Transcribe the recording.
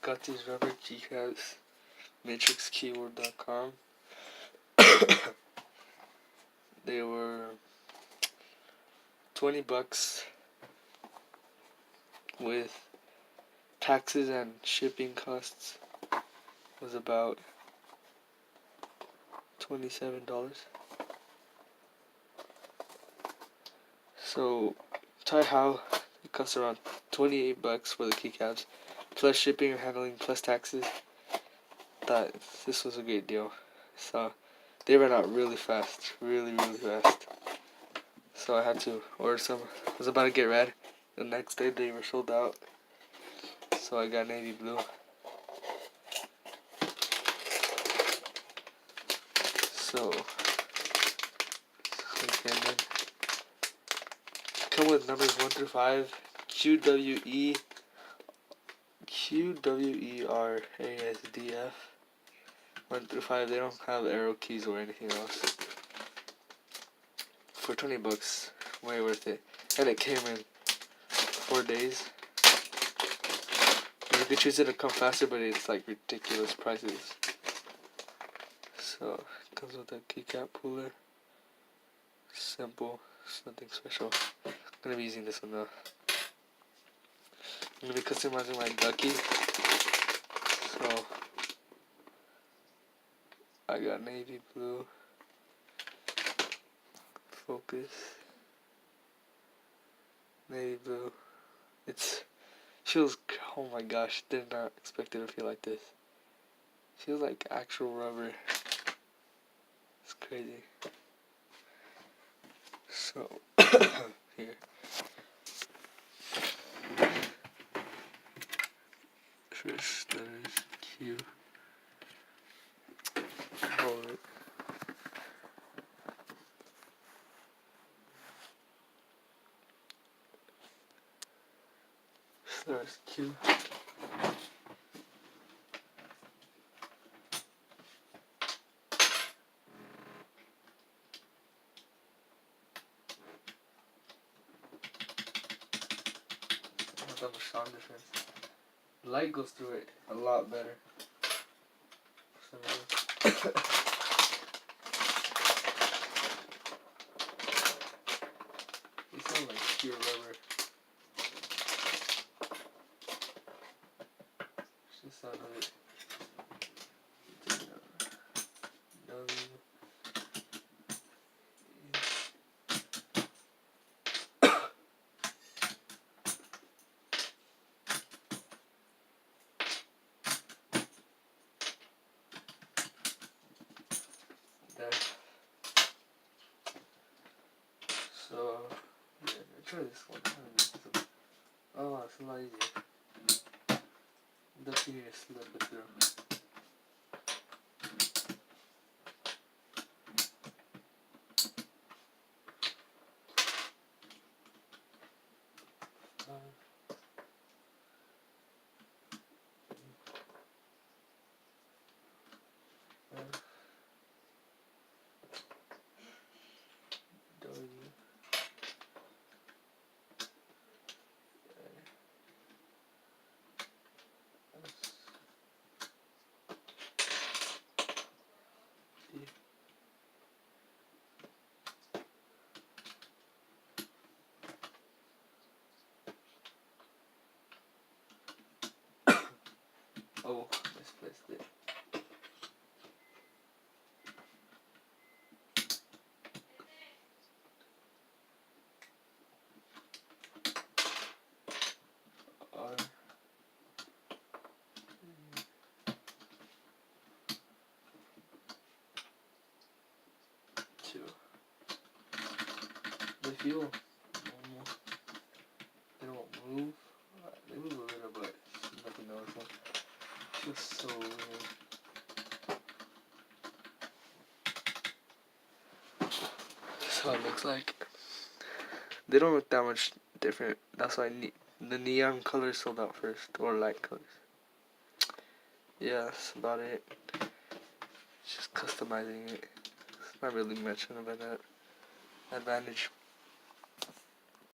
Got these rubber keycaps, matrixkeyword.com. They were $20 with taxes and shipping costs was about $27. So tell how it costs around $28 for the keycaps, plus shipping and handling, plus taxes. Thought this was a great deal. So they ran out really fast, really fast. So I had to order some. I was about to get red. The next day they were sold out. So I got navy blue. So come with numbers 1 through 5. QWERASDF 1 through 5. They don't have arrow keys or anything else. For $20, way worth it. And it came in 4 days. You could choose it to come faster, but it's like ridiculous prices. So it comes with a keycap puller. Simple, it's nothing special. I'm gonna be using this one though. I'm gonna be customizing my ducky. So I got navy blue. Focus. Navy blue. It feels, oh my gosh, did not expect it to feel like this. Feels like actual rubber. It's crazy. So here. First letters Q. Hold it. Letters Q. Not that much sound difference. Light goes through it a lot better. These sound like pure rubber. It's just sound of it. There. So yeah, try this one. Oh, it's a lot easier. Don't you need to slip it through. Oh, misplaced it. R. Two. They feel almost, they don't move. They move a little, but nothing noticeable. Feels so weird. That's how it looks like. They don't look that much different. That's why the neon colors sold out first, or light colors. Yeah, that's about it. Just customizing it. It's not really much of an advantage.